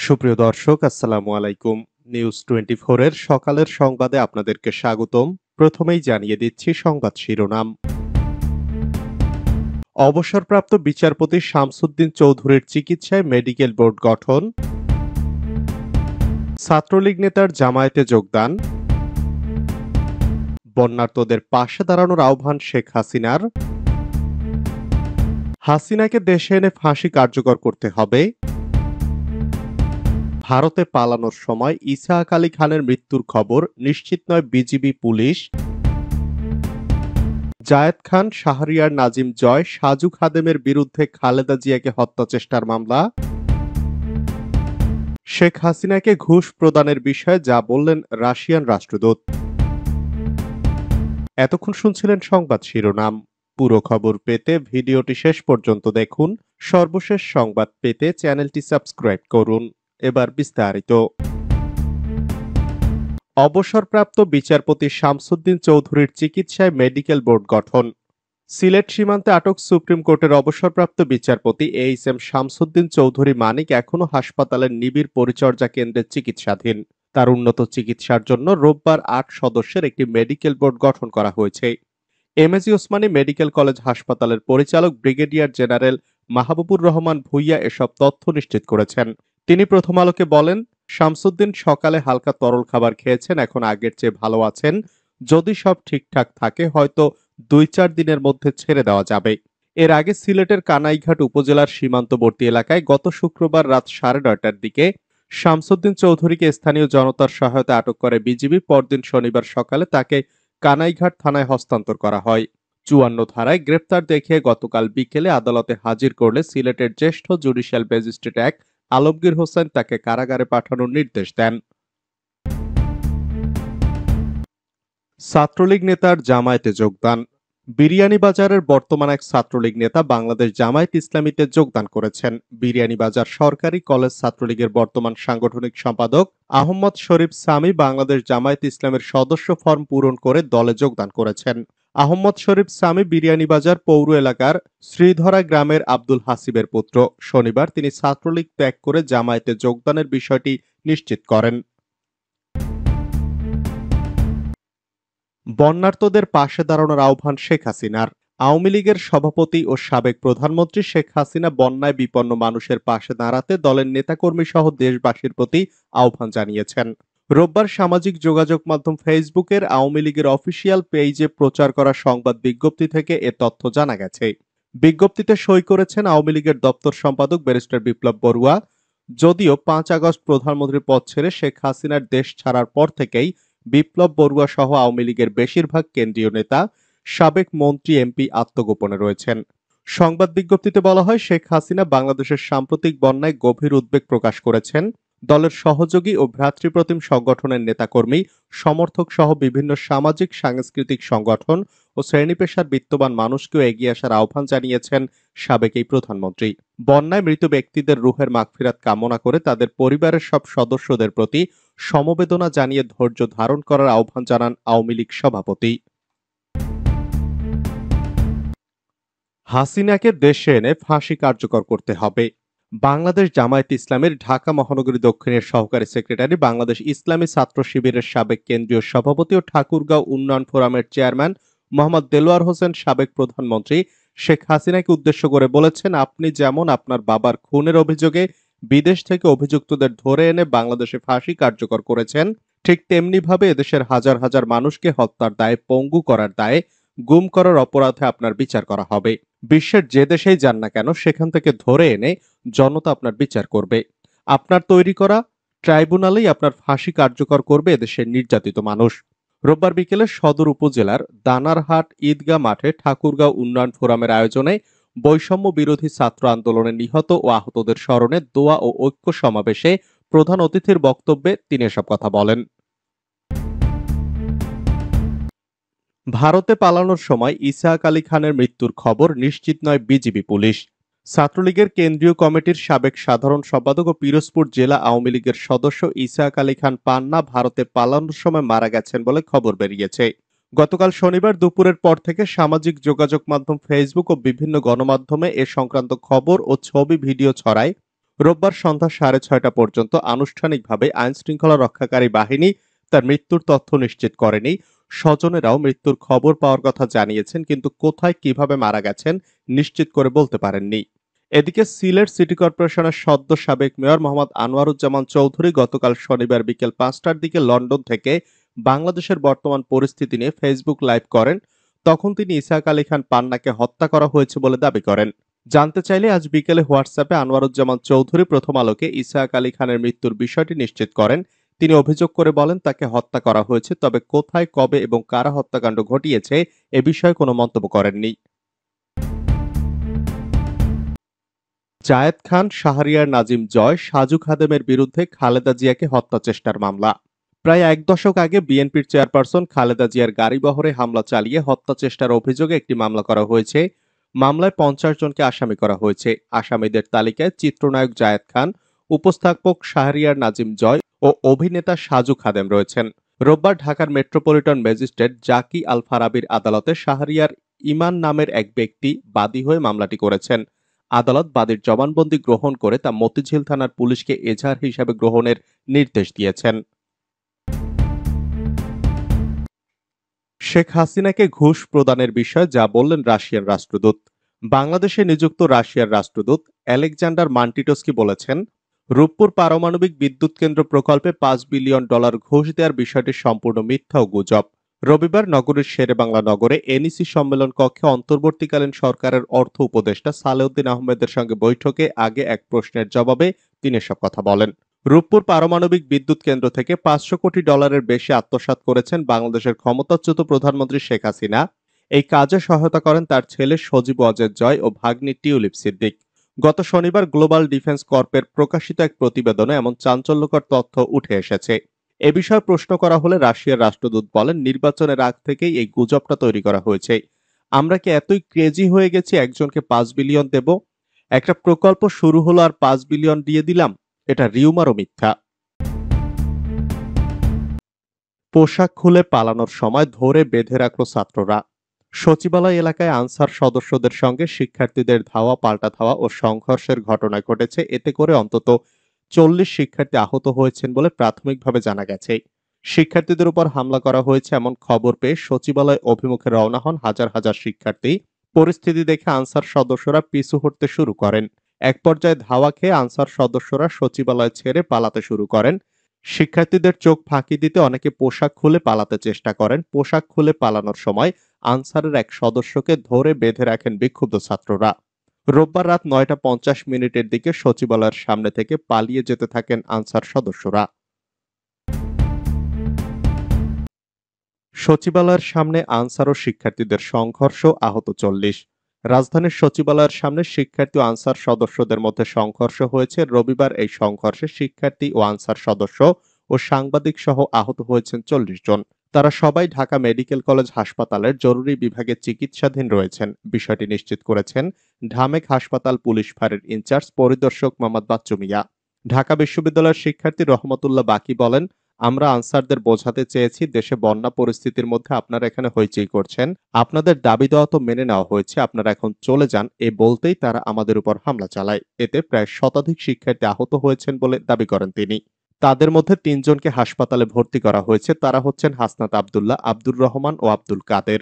সুপ্রিয় দর্শক, আসসালামু আলাইকুম। নিউজ 24 এর সকালের সংবাদে আপনাদেরকে স্বাগতম। প্রথমেই জানিয়ে দিচ্ছি সংবাদ শিরোনাম। অবসরপ্রাপ্ত বিচারপতি শামসুদ্দিন চৌধুরীর চিকিৎসায় মেডিকেল বোর্ড গঠন। ছাত্রলীগ নেতার জামায়াতে যোগদান। বন্যার্তদের পাশে দাঁড়ানোর আহ্বান শেখ হাসিনার। হাসিনাকে দেশে এনে ফাঁসি কার্যকর করতে হবে। ভারতে পালানোর সময় ইসাহাক আলী খানের মৃত্যুর খবর নিশ্চিত নয় বিজিবি পুলিশ। জায়েদ খান, শাহরিয়ার নাজিম জয়, সাজু খাদেমের বিরুদ্ধে খালেদা জিয়াকে হত্যা চেষ্টার মামলা। শেখ হাসিনাকে ঘুষ প্রদানের বিষয়ে যা বললেন রাশিয়ান রাষ্ট্রদূত। এতক্ষণ শুনছিলেন সংবাদ শিরোনাম। পুরো খবর পেতে ভিডিওটি শেষ পর্যন্ত দেখুন। সর্বশেষ সংবাদ পেতে চ্যানেলটি সাবস্ক্রাইব করুন। এবার বিস্তারিত। অবসরপ্রাপ্ত বিচারপতি শামসুদ্দিন চৌধুরীর চিকিৎসায় মেডিকেল বোর্ড গঠন। সিলেট সীমান্তে আটক সুপ্রিম কোর্টের অবসরপ্রাপ্ত বিচারপতি এইচ.এম. শামসুদ্দিন চৌধুরী মানিক এখনও হাসপাতালের নিবিড় পরিচর্যা কেন্দ্রে চিকিৎসাধীন। তার উন্নত চিকিৎসার জন্য রোববার ৮ সদস্যের একটি মেডিকেল বোর্ড গঠন করা হয়েছে। এমএজি ওসমানী মেডিকেল কলেজ হাসপাতালের পরিচালক ব্রিগেডিয়ার জেনারেল মাহবুবুর রহমান ভূঁইয়া এসব তথ্য নিশ্চিত করেছেন। তিনি প্রথম আলোকে বলেন, শামসুদ্দিন সকালে হালকা তরল খাবার খেয়েছেন, এখন আগের চেয়ে ভালো আছেন। যদি সব ঠিকঠাক থাকে হয়তো ২-৪ দিনের মধ্যে ছেড়ে দেওয়া যাবে। এর আগে সিলেটের কানাইঘাট উপজেলার সীমান্তবর্তী এলাকায় গত শুক্রবার রাত ৯:৩০টার দিকে শামসুদ্দিন চৌধুরীকে স্থানীয় জনতার সহায়তায় আটক করে বিজিবি। পরদিন শনিবার সকালে তাকে কানাইঘাট থানায় হস্তান্তর করা হয়। ৫৪ ধারায় গ্রেপ্তার দেখিয়ে গতকাল বিকেলে আদালতে হাজির করলে সিলেটের জ্যেষ্ঠ জুডিশিয়াল ম্যাজিস্ট্রেট এক আলমগীর হোসেন তাকে কারাগারে পাঠানোর নির্দেশ দেন। ছাত্রলীগ নেতার জামায়াতে যোগদান। বিরিয়ানীবাজারের বর্তমান এক ছাত্রলীগ নেতা বাংলাদেশ জামায়াত ইসলামীতে যোগদান করেছেন। বিরিয়ানীবাজার সরকারি কলেজ ছাত্রলীগের বর্তমান সাংগঠনিক সম্পাদক আহমদ শরীফ সামি বাংলাদেশ জামায়াত ইসলামের সদস্য ফরম পূরণ করে দলে যোগদান করেছেন। আহমদ শরীফ সামি বিরিয়ানীবাজার পৌর এলাকার শ্রীধরা গ্রামের আব্দুল হাসিবের পুত্র। শনিবার তিনি ছাত্রলীগ ত্যাগ করে জামায়াতে যোগদানের বিষয়টি নিশ্চিত করেন। বন্যার্তদের পাশে দাঁড়ানোর আহ্বান শেখ হাসিনার। আওয়ামী লীগের সভাপতি ও সাবেক প্রধানমন্ত্রী শেখ হাসিনা বন্যায় বিপন্ন মানুষের পাশে দাঁড়াতে দলের নেতাকর্মী সহ দেশবাসীর প্রতি আহ্বান জানিয়েছেন। রোববার সামাজিক যোগাযোগ মাধ্যম ফেসবুকের আওয়ামী লীগের অফিসিয়াল পেজে প্রচার করা সংবাদ বিজ্ঞপ্তি থেকে এ তথ্য জানা গেছে। বিজ্ঞপ্তিতে সই করেছেন আওয়ামী লীগের দপ্তর সম্পাদক ব্যারিস্টার বিপ্লব বড়ুয়া। যদিও ৫ আগস্ট প্রধানমন্ত্রীর পদ ছেড়ে শেখ হাসিনার দেশ ছাড়ার পর থেকেই বিপ্লব বড়ুয়া সহ আওয়ামী লীগের বেশিরভাগ কেন্দ্রীয় নেতা, সাবেক মন্ত্রী, এমপি আত্মগোপনে রয়েছেন। সংবাদ বিজ্ঞপ্তিতে বলা হয়, শেখ হাসিনা বাংলাদেশের সাম্প্রতিক বন্যায় গভীর উদ্বেগ প্রকাশ করেছেন। দলের সহযোগী ও ভ্রাতৃপ্রতিম সংগঠনের নেতাকর্মী, সমর্থক সহ বিভিন্ন সামাজিক সাংস্কৃতিক সংগঠন ও শ্রেণী পেশার বিত্তবান মানুষকেও এগিয়ে আসার আহ্বান জানিয়েছেন সাবেক এই প্রধানমন্ত্রী। বন্যায় মৃত ব্যক্তিদের রুহের মাগফিরাত কামনা করে তাদের পরিবারের সব সদস্যদের প্রতি সমবেদনা জানিয়ে ধৈর্য ধারণ করার আহ্বান জানান আওয়ামী লীগ সভাপতি। হাসিনাকে দেশে এনে ফাঁসি কার্যকর করতে হবে। বাংলাদেশ জামায়াত ইসলামের ঢাকা মহানগরী দক্ষিণের সহকারী সেক্রেটারি, বাংলাদেশ ইসলামী ছাত্র শিবিরের সাবেক কেন্দ্রীয় সভাপতি ও ঠাকুরগাঁও উন্নয়ন ফোরামের চেয়ারম্যান মোহাম্মদ দেলোয়ার হোসেন সাবেক প্রধানমন্ত্রী শেখ হাসিনাকে উদ্দেশ্য করে বলেছেন, আপনি যেমন আপনার বাবার খুনের অভিযোগে বিদেশ থেকে অভিযুক্তদের ধরে এনে বাংলাদেশে ফাঁসি কার্যকর করেছেন, ঠিক তেমনিভাবে এদেশের হাজার হাজার মানুষকে হত্যার দায়ে, পঙ্গু করার দায়ে, গুম করার অপরাধে আপনার বিচার করা হবে। বিশ্বের যে দেশেই যান না কেন সেখান থেকে ধরে এনে জনতা আপনার বিচার করবে। আপনার তৈরি করা ট্রাইব্যুনালেই আপনার ফাঁসি কার্যকর করবে এদেশের নির্যাতিত মানুষ। রোববার বিকেলে সদর উপজেলার দানারহাট ঈদগাহ মাঠে ঠাকুরগাঁও উন্নয়ন ফোরামের আয়োজনে বৈষম্য বিরোধী ছাত্র আন্দোলনে নিহত ও আহতদের স্মরণে দোয়া ও ঐক্য সমাবেশে প্রধান অতিথির বক্তব্যে তিনি এসব কথা বলেন। ভারতে পালানোর সময় ইসাহাক আলী খানের মৃত্যুর খবর নিশ্চিত নয় বিজিবি পুলিশ। ছাত্রলীগের কেন্দ্রীয় কমিটির সাবেক সাধারণ সম্পাদক ও পিরোজপুর জেলা আওয়ামী লীগের সদস্য ইসাহাক আলী খান পান্না ভারতে পালানোর সময় মারা গেছেন বলে খবর বেরিয়েছে। গতকাল শনিবার দুপুরের পর থেকে সামাজিক যোগাযোগ মাধ্যম ফেসবুক ও বিভিন্ন গণমাধ্যমে এ সংক্রান্ত খবর ও ছবি ভিডিও ছড়ায়। রোববার সন্ধ্যা 6:30 পর্যন্ত আনুষ্ঠানিকভাবে আইনশৃঙ্খলা রক্ষাকারী বাহিনী তার মৃত্যুর তথ্য নিশ্চিত করেনি। স্বজনেরাও মৃত্যুর খবর পাওয়ার কথা জানিয়েছেন, কিন্তু কোথায় কিভাবে মারা গেছেন নিশ্চিত করে বলতে পারেননি। এদিকে সিলেট সিটি কর্পোরেশনের সদ্য সাবেক মেয়র মোহাম্মদ আনোয়ারুজ্জামান চৌধুরী গতকাল শনিবার বিকেল 5টার দিকে লন্ডন থেকে বাংলাদেশের বর্তমান পরিস্থিতি নিয়ে ফেসবুক লাইভ করেন। তখন তিনি ইসহাক আলী খান পান্নাকে হত্যা করা হয়েছে বলে দাবি করেন। জানতে চাইলে আজ বিকেলে হোয়াটসঅ্যাপে আনোয়ারুজ্জামান চৌধুরী প্রথম আলোকে ইসহাক আলী খানের মৃত্যুর বিষয়টি নিশ্চিত করেন। তিনি অভিযোগ করে বলেন তাকে হত্যা করা হয়েছে, তবে কোথায়, কবে এবং কারা হত্যাকাণ্ড ঘটিয়েছে এ বিষয়ে কোনো মন্তব্য করেননি। জায়েদ খান, শাহরিয়ার নাজিম জয়, সাজু খাদেমের বিরুদ্ধে খালেদা জিয়াকে হত্যা চেষ্টার মামলা। প্রায় এক দশক আগে বিএনপির চেয়ারপারসন খালেদা জিয়ার গাড়িবহরে হামলা চালিয়ে হত্যা চেষ্টার অভিযোগে একটি মামলা করা হয়েছে। মামলায় 50 জনকে আসামি করা হয়েছে। আসামিদের তালিকায় চিত্রনায়ক জায়েদ খান, উপস্থাপক শাহরিয়ার নাজিম জয় ও অভিনেতা সাজু খাদেম রয়েছেন। রোববার ঢাকার মেট্রোপলিটন ম্যাজিস্ট্রেট জাকি আল ফারাবির আদালতে শাহরিয়ার ইমান নামের এক ব্যক্তি বাদী হয়ে মামলাটি করেছেন। আদালত বাদীর জবানবন্দি গ্রহণ করে তা মতিঝিল থানার পুলিশকে এজাহার হিসাবে গ্রহণের নির্দেশ দিয়েছেন। শেখ হাসিনাকে ঘুষ প্রদানের বিষয়ে যা বললেন রাশিয়ার রাষ্ট্রদূত। বাংলাদেশে নিযুক্ত রাশিয়ার রাষ্ট্রদূত আলেকজান্ডার মান্টিটোস্কি বলেছেন, রূপপুর পারমাণবিক বিদ্যুৎ কেন্দ্র প্রকল্পে $5 বিলিয়ন ঘুষ দেওয়ার বিষয়টি সম্পূর্ণ মিথ্যা ও গুজব। রবিবার নগরীর শেরেবাংলা নগরে এনইসি সম্মেলন কক্ষে অন্তর্বর্তীকালীন সরকারের অর্থ উপদেষ্টা সালেউদ্দিন আহমেদের সঙ্গে বৈঠকে আগে এক প্রশ্নের জবাবে তিনি এসব কথা বলেন। রূপপুর পারমাণবিক বিদ্যুৎ কেন্দ্র থেকে $500 কোটি বেশি আত্মসাৎ করেছেন বাংলাদেশের ক্ষমতাচ্যুত প্রধানমন্ত্রী শেখ হাসিনা। এই কাজে সহায়তা করেন তার ছেলে সজীব ওয়াজেদ জয় ও ভাগ্নি টিউলিপ সিদ্দিক। গত শনিবার গ্লোবাল ডিফেন্স কর্পের প্রকাশিত এক প্রতিবেদনে এমন চাঞ্চল্যকর তথ্য উঠে এসেছে। এ বিষয়ে প্রশ্ন করা হলে রাশিয়ার রাষ্ট্রদূত বলেন, নির্বাচনের আগ থেকেই এই গুজবটা তৈরি করা হয়েছে। আমরা কি এতই ক্রেজি হয়ে গেছি একজনকে 5 বিলিয়ন দেব? একটা প্রকল্প শুরু হলো আর 5 বিলিয়ন দিয়ে দিলাম? এটা রিউমার ও মিথ্যা। পোশাক খুলে পালানোর সময় ধরে বেঁধে রাখল ছাত্ররা। সচিবালয় এলাকায় আনসার সদস্যদের সঙ্গে শিক্ষার্থীদের ধাওয়া পাল্টা ধাওয়া ও সংঘর্ষের ঘটনা ঘটেছে। এতে করে অন্তত 40 শিক্ষার্থী আহত হয়েছেন বলে প্রাথমিকভাবে জানা গেছে। শিক্ষার্থীদের উপর হামলা করা হয়েছে এমন খবর পেয়ে সচিবালয় অভিমুখে রওনা হন হাজার হাজার শিক্ষার্থী। পরিস্থিতি দেখে আনসার সদস্যরা পিছু হটতে শুরু করেন। এক পর্যায়ে ধাওয়া খেয়ে আনসার সদস্যরা সচিবালয় ছেড়ে পালাতে শুরু করেন। শিক্ষার্থীদের চোখ ফাঁকি দিতে অনেকে পোশাক খুলে পালাতে চেষ্টা করেন। পোশাক খুলে পালানোর সময় আনসারের এক সদস্যকে ধরে বেঁধে রাখেন বিক্ষুব্ধ ছাত্ররা। রোববার রাত 9:50 দিকে সচিবালয়ের সামনে থেকে পালিয়ে যেতে থাকেন আনসার সদস্যরা। সচিবালয়ের সামনে আনসার ও শিক্ষার্থীদের সংঘর্ষ, আহত 40। রাজধানীর সচিবালয়ের সামনে শিক্ষার্থী ও আনসার সদস্যদের মধ্যে সংঘর্ষ হয়েছে। রবিবার এই সংঘর্ষে শিক্ষার্থী ও আনসার সদস্য ও সাংবাদিক সহ আহত হয়েছেন 40 জন। তারা সবাই ঢাকা মেডিকেল কলেজ হাসপাতালের জরুরি বিভাগে চিকিৎসাধীন রয়েছেন। বিষয়টি নিশ্চিত করেছেন ঢামেক হাসপাতাল পুলিশ ফাঁড়ির ইনচার্জ পরিদর্শক মোহাম্মদ বাচ্চু মিয়া। ঢাকা বিশ্ববিদ্যালয়ের শিক্ষার্থী রহমতুল্লাহ বাকি বলেন, আমরা আনসারদের বোঝাতে চেয়েছি দেশে বন্যা পরিস্থিতির মধ্যে আপনারা এখানে হইচই করছেন। আপনাদের দাবি দেওয়া তো মেনে নেওয়া হয়েছে, আপনারা এখন চলে যান। এ বলতেই তারা আমাদের উপর হামলা চালায়। এতে প্রায় শতাধিক শিক্ষার্থী আহত হয়েছেন বলে দাবি করেন তিনি। তাদের মধ্যে 3 জনকে হাসপাতালে ভর্তি করা হয়েছে। তারা হচ্ছেন হাসনাত আব্দুল্লাহ, আব্দুর রহমান ও আব্দুল কাদের।